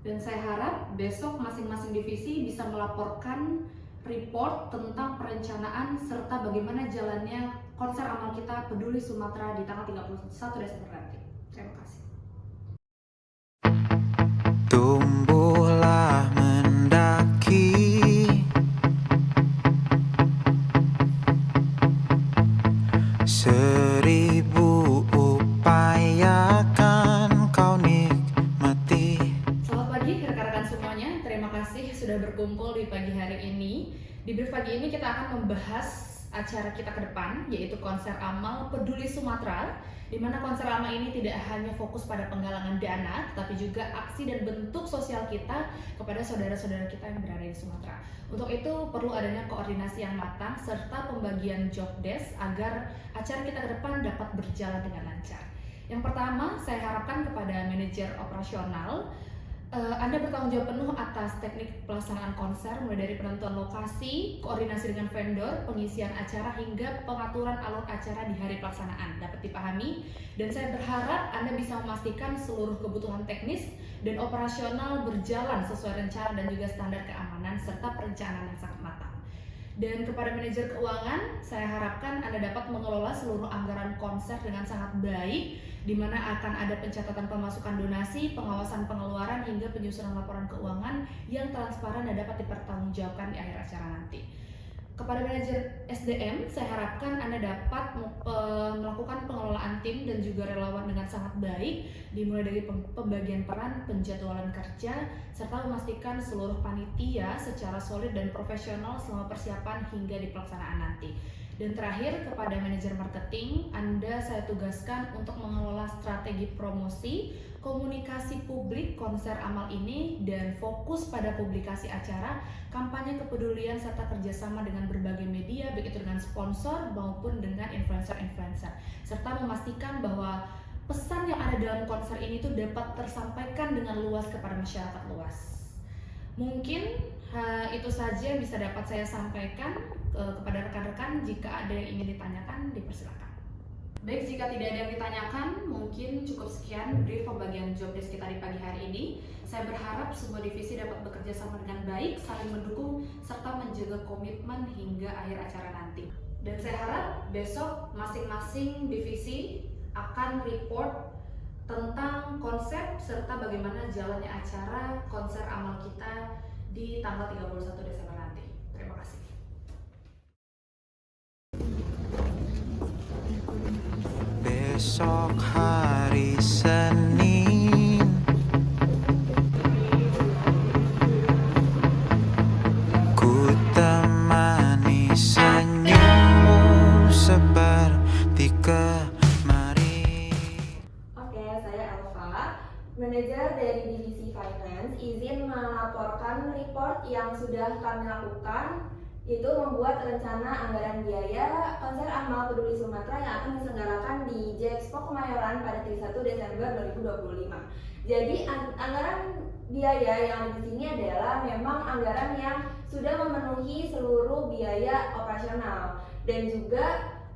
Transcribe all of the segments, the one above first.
Dan saya harap besok masing-masing divisi bisa melaporkan report tentang perencanaan serta bagaimana jalannya konser amal kita Peduli Sumatera di tanggal 31 Desember nanti. Terima kasih. Tumbuhlah mendaki seribu upaya kan kau nikmati. Selamat pagi rekan-rekan semuanya, terima kasih sudah berkumpul di pagi hari ini. Di brief pagi ini kita akan membahas acara kita ke depan, yaitu konser amal Peduli Sumatera, di mana konser amal ini tidak hanya fokus pada penggalangan dana, tetapi juga aksi dan bentuk sosial kita kepada saudara-saudara kita yang berada di Sumatera. Untuk itu perlu adanya koordinasi yang matang serta pembagian job desk agar acara kita ke depan dapat berjalan dengan lancar. Yang pertama, saya harapkan kepada manajer operasional, Anda bertanggung jawab penuh atas teknik pelaksanaan konser, mulai dari penentuan lokasi, koordinasi dengan vendor, pengisian acara, hingga pengaturan alur acara di hari pelaksanaan. Dapat dipahami? Dan saya berharap Anda bisa memastikan seluruh kebutuhan teknis dan operasional berjalan sesuai rencana dan juga standar keamanan serta perencanaan yang sangat matang. Dan kepada manajer keuangan, saya harapkan Anda dapat mengelola seluruh anggaran konser dengan sangat baik, di mana akan ada pencatatan pemasukan donasi, pengawasan pengeluaran, hingga penyusunan laporan keuangan yang transparan dan dapat dipertanggungjawabkan di akhir acara nanti. Kepada manajer SDM, saya harapkan Anda dapat melakukan pengelolaan tim dan juga relawan dengan sangat baik, dimulai dari pembagian peran, penjadwalan kerja, serta memastikan seluruh panitia secara solid dan profesional selama persiapan hingga di pelaksanaan nanti. Dan terakhir, kepada manajer marketing, saya tugaskan untuk mengelola strategi promosi, komunikasi publik konser amal ini, dan fokus pada publikasi acara, kampanye kepedulian, serta kerjasama dengan berbagai media, baik itu dengan sponsor maupun dengan influencer-influencer, serta memastikan bahwa pesan yang ada dalam konser ini tuh dapat tersampaikan dengan luas kepada masyarakat luas. Mungkin itu saja yang bisa dapat saya sampaikan kepada rekan-rekan. Jika ada yang ingin ditanyakan, dipersilakan. Baik, jika tidak ada yang ditanyakan, mungkin cukup sekian brief pembagian job desk kita di pagi hari ini. Saya berharap semua divisi dapat bekerja sama dengan baik, saling mendukung, serta menjaga komitmen hingga akhir acara nanti. Dan saya harap besok masing-masing divisi akan report tentang konsep serta bagaimana jalannya acara konser amal kita di tanggal 31 Desember nanti. Terima kasih. Besok hari Senin, ku temani senyummu seperti kemarin. Oke, saya Elva, manajer dari divisi finance. Izin melaporkan report yang sudah kami lakukan, yaitu membuat rencana anggaran biaya konser amal Peduli Sumatera yang akan diselenggarakan di J-Expo Kemayoran pada 31 Desember 2025. Jadi anggaran biaya yang ada di sini adalah memang anggaran yang sudah memenuhi seluruh biaya operasional dan juga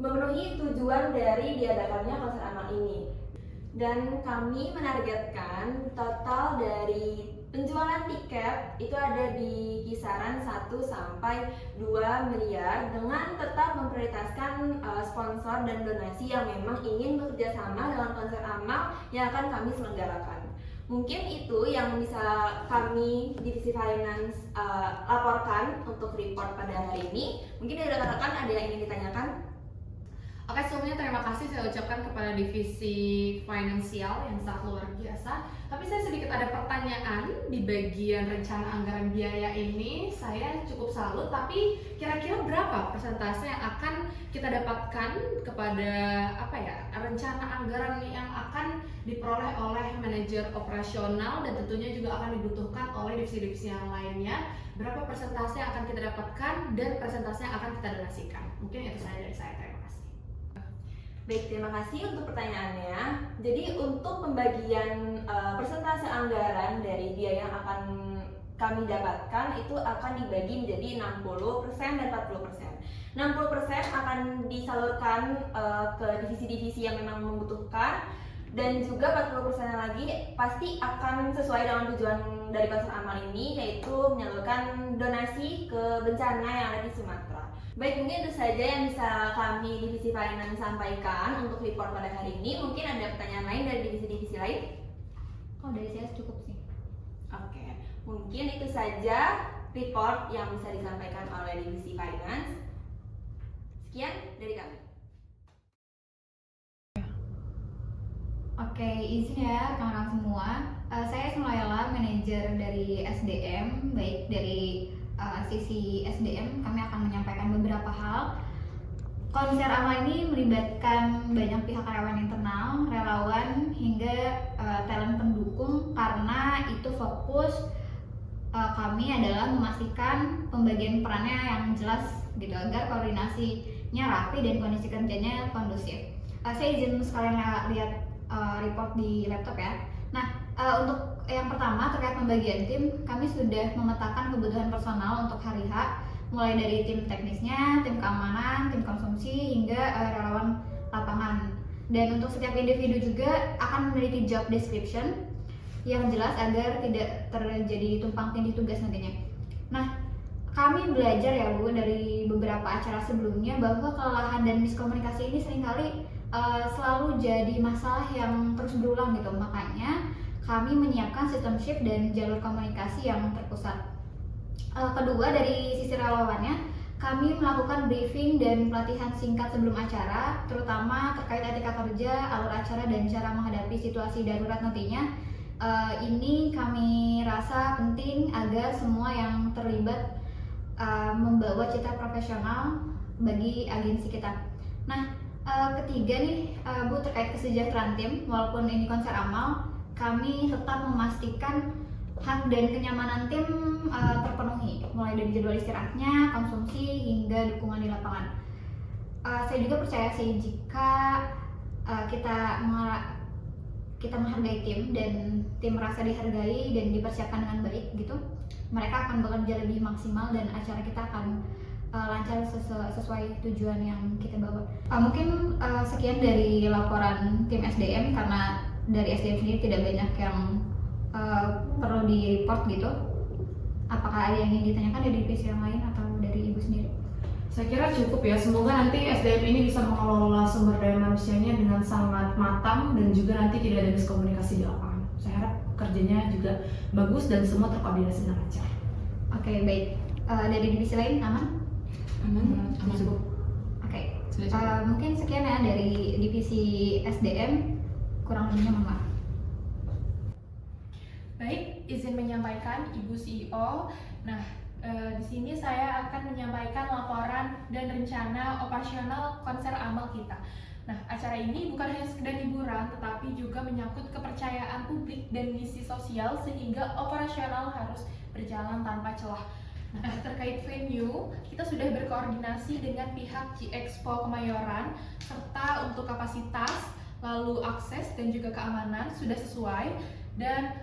memenuhi tujuan dari diadakannya konser amal ini. Dan kami menargetkan total dari penjualan tiket itu ada di kisaran 1 sampai 2 miliar dengan tetap memprioritaskan sponsor dan donasi yang memang ingin bekerja sama dalam konser amal yang akan kami selenggarakan. Mungkin itu yang bisa kami divisi finance laporkan untuk report pada hari ini. Mungkin dari rekan-rekan ada yang ingin ditanyakan? Oke, semuanya terima kasih saya ucapkan kepada divisi finansial yang sangat luar biasa. Tapi saya sedikit ada pertanyaan di bagian rencana anggaran biaya ini. Saya cukup salut, tapi kira-kira berapa persentase yang akan kita dapatkan kepada rencana anggaran yang akan diperoleh oleh manajer operasional dan tentunya juga akan dibutuhkan oleh divisi-divisi yang lainnya. Berapa persentase yang akan kita dapatkan dan persentase yang akan kita donasikan? Mungkin itu saja dari saya. Terima kasih. Baik, terima kasih untuk pertanyaannya. Jadi untuk pembagian persentase anggaran dari biaya yang akan kami dapatkan itu akan dibagi menjadi 60% dan 40%. 60% akan disalurkan ke divisi-divisi yang memang membutuhkan, Dan juga 40% lagi pasti akan sesuai dengan tujuan dari konser amal ini, yaitu menyalurkan donasi ke bencana yang ada di Sumatera. Baik, mungkin itu saja yang bisa kami Divisi Finance sampaikan untuk report pada hari ini. Mungkin ada pertanyaan lain dari divisi-divisi lain? Oh, dari saya cukup sih. Oke, mungkin itu saja report yang bisa disampaikan oleh Divisi Finance. Sekian dari kami. Oke, izin ya rekan-rekan semua. Saya Sumayla, manajer dari SDM. Baik, dari sisi SDM kami akan menyampaikan beberapa hal. Konser amal ini melibatkan banyak pihak karyawan internal, relawan, hingga talent pendukung, karena itu fokus kami adalah memastikan pembagian perannya yang jelas gitu, agar koordinasinya rapi dan kondisi kerjanya kondusif. Saya izin sekalian lihat report di laptop ya. Nah, untuk yang pertama terkait pembagian tim, kami sudah memetakan kebutuhan personal untuk hari H, mulai dari tim teknisnya, tim keamanan, tim konsumsi, hingga relawan lapangan. Dan untuk setiap individu juga akan memiliki job description yang jelas agar tidak terjadi tumpang tindih tugas nantinya. Nah, kami belajar ya Bu dari beberapa acara sebelumnya bahwa kelelahan dan miskomunikasi ini seringkali selalu jadi masalah yang terus berulang gitu. Makanya kami menyiapkan sistem shift dan jalur komunikasi yang terpusat. Kedua, dari sisi relawannya, kami melakukan briefing dan pelatihan singkat sebelum acara, terutama terkait etika kerja, alur acara, dan cara menghadapi situasi darurat nantinya. Ini kami rasa penting agar semua yang terlibat membawa citra profesional bagi agensi kita. Nah, ketiga nih Bu, terkait kesejahteraan tim, walaupun ini konser amal, kami tetap memastikan hak dan kenyamanan tim terpenuhi, mulai dari jadwal istirahatnya, konsumsi, hingga dukungan di lapangan. Saya juga percaya sih jika kita menghargai tim dan tim merasa dihargai dan dipersiapkan dengan baik gitu, mereka akan bekerja lebih maksimal dan acara kita akan lancar sesuai tujuan yang kita bawa. Mungkin sekian dari laporan tim SDM, karena dari SDM sendiri tidak banyak yang perlu di report gitu. Apakah ada yang ingin ditanyakan dari divisi yang lain atau dari Ibu sendiri? Saya kira cukup ya, semoga nanti SDM ini bisa mengelola sumber daya manusianya dengan sangat matang dan juga nanti tidak ada miskomunikasi di lapangan. Saya harap kerjanya juga bagus dan semua terkoordinasi dengan lancar. Oke, baik. Dari divisi lain aman? Aman cukup. Oke. Mungkin sekian ya dari divisi SDM, kurang lebihnya mohon maaf. Baik, izin menyampaikan Ibu CEO. Nah, di sini saya akan menyampaikan laporan dan rencana operasional konser amal kita. Nah, acara ini bukan hanya sekedar hiburan, tetapi juga menyangkut kepercayaan publik dan misi sosial, sehingga operasional harus berjalan tanpa celah. Nah, terkait venue, kita sudah berkoordinasi dengan pihak G-Expo Kemayoran, serta untuk kapasitas, lalu akses dan juga keamanan sudah sesuai, dan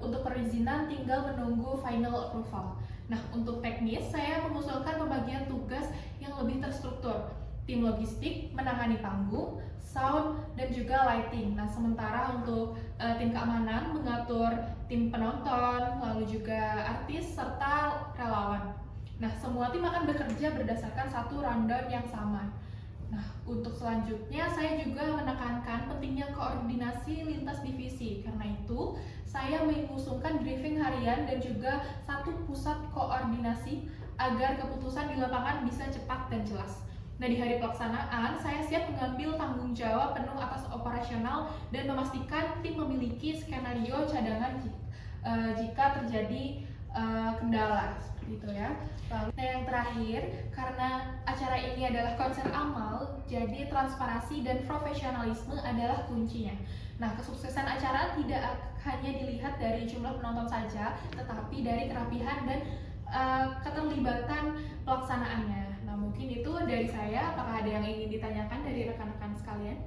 untuk perizinan tinggal menunggu final approval. Nah, untuk teknis, saya mengusulkan pembagian tugas yang lebih terstruktur. Tim logistik menangani panggung, sound, dan juga lighting. Nah, sementara untuk tim keamanan mengatur tim penonton, lalu juga artis, serta relawan. Nah, semua tim akan bekerja berdasarkan satu rundown yang sama. Nah, untuk selanjutnya saya juga menekankan pentingnya koordinasi lintas divisi. Karena itu, saya mengusulkan briefing harian dan juga satu pusat koordinasi agar keputusan di lapangan bisa cepat dan jelas. Nah, di hari pelaksanaan, saya siap mengambil tanggung jawab penuh atas operasional dan memastikan tim memiliki skenario cadangan jika terjadi kendala, seperti itu ya. Lalu, nah yang terakhir, karena acara ini adalah konser amal, jadi transparansi dan profesionalisme adalah kuncinya. Nah, kesuksesan acara tidak hanya dilihat dari jumlah penonton saja, tetapi dari kerapihan dan keterlibatan pelaksanaannya. Nah, mungkin itu dari saya. Apakah ada yang ingin ditanyakan dari rekan-rekan sekalian?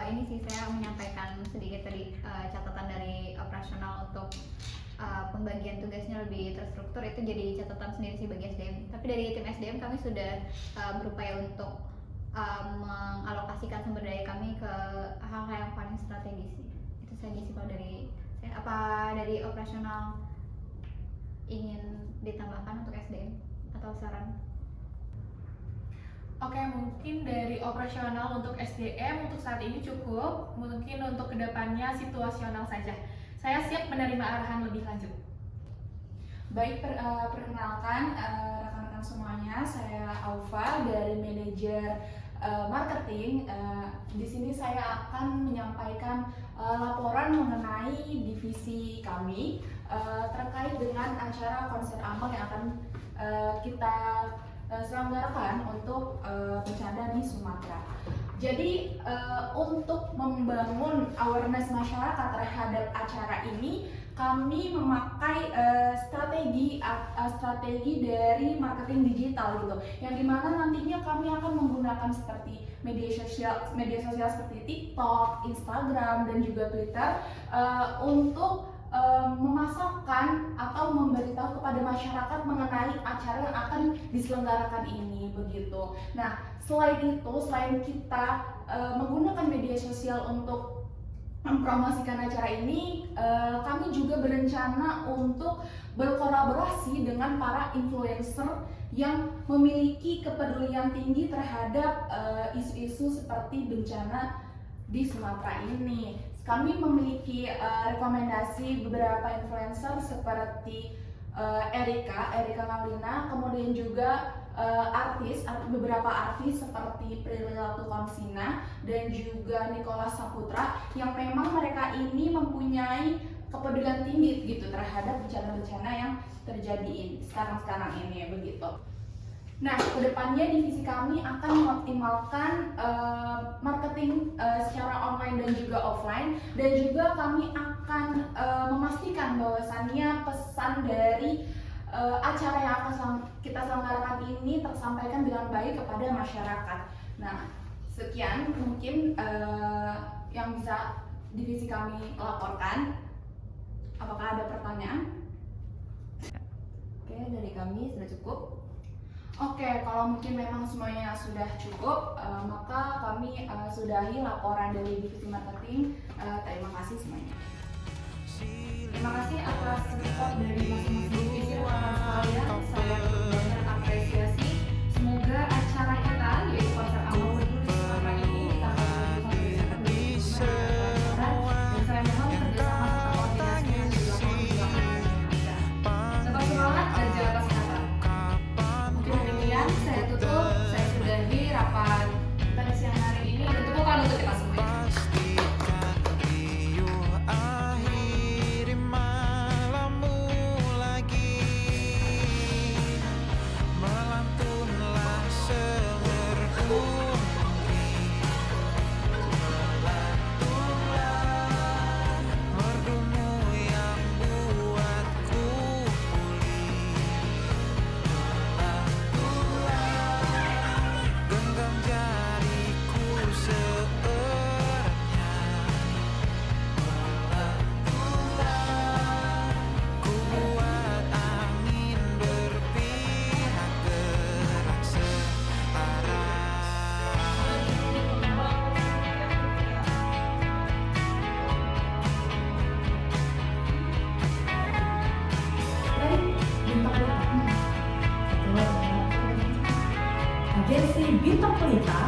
Ini sih saya menyampaikan sedikit tadi catatan dari operasional untuk pembagian tugasnya lebih terstruktur, itu jadi catatan sendiri sih bagi SDM. Tapi dari tim SDM kami sudah berupaya untuk mengalokasikan sumber daya kami ke hal-hal yang paling strategis sih. Itu saja sih kalau dari saya. Apa dari operasional ingin ditambahkan untuk SDM atau saran? Oke, mungkin dari operasional untuk SDM untuk saat ini cukup. Mungkin untuk kedepannya situasional saja. Saya siap menerima arahan lebih lanjut. Baik, perkenalkan rekan-rekan semuanya, saya Aufa dari manajer marketing. Di sini saya akan menyampaikan laporan mengenai divisi kami terkait dengan acara konser amal yang akan kita selenggarakan untuk bencana di Sumatera. Jadi untuk membangun awareness masyarakat terhadap acara ini, kami memakai strategi dari marketing digital gitu, yang dimana nantinya kami akan menggunakan seperti media sosial seperti TikTok, Instagram, dan juga Twitter untuk memasarkan atau memberitahu kepada masyarakat mengenai acara yang akan diselenggarakan ini begitu. Nah, selain kita menggunakan media sosial untuk mempromosikan acara ini, kami juga berencana untuk berkolaborasi dengan para influencer yang memiliki kepedulian tinggi terhadap isu-isu seperti bencana di Sumatera ini. Kami memiliki rekomendasi beberapa influencer seperti Erika Kaulina, kemudian juga beberapa artis seperti Prilly Latuconsina dan juga Nicholas Saputra, yang memang mereka ini mempunyai kepedulian tinggi gitu terhadap bencana-bencana yang terjadi sekarang ini begitu. Nah, kedepannya divisi kami akan mengoptimalkan marketing secara online dan juga offline, dan juga kami akan memastikan bahwasannya pesan dari acara yang akan kita selenggarakan ini tersampaikan dengan baik kepada masyarakat. Nah, sekian mungkin yang bisa divisi kami laporkan. Apakah ada pertanyaan? Oke, dari kami sudah cukup. Oke, kalau mungkin memang semuanya sudah cukup, maka kami sudahi laporan dari divisi marketing. Terima kasih semuanya. Terima kasih atas support dari masing-masing divisi rekan sekalian. Saya benar-benar apresiasi. Semoga acara kita, yaitu konser amal peduli Sumatera ini, dapat bisa dan saya mohon kerjasama serta koordinasi yang dilakukan di belakang. Tetap semangat dan jaga kesehatan. Mungkin demikian, saya tutup. Saya sudahi rapat kita di siang hari ini. Dan tepuk tangan untuk kita semua. Agensi Bintang Pelita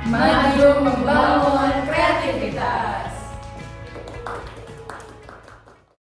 Maju membangun kreativitas.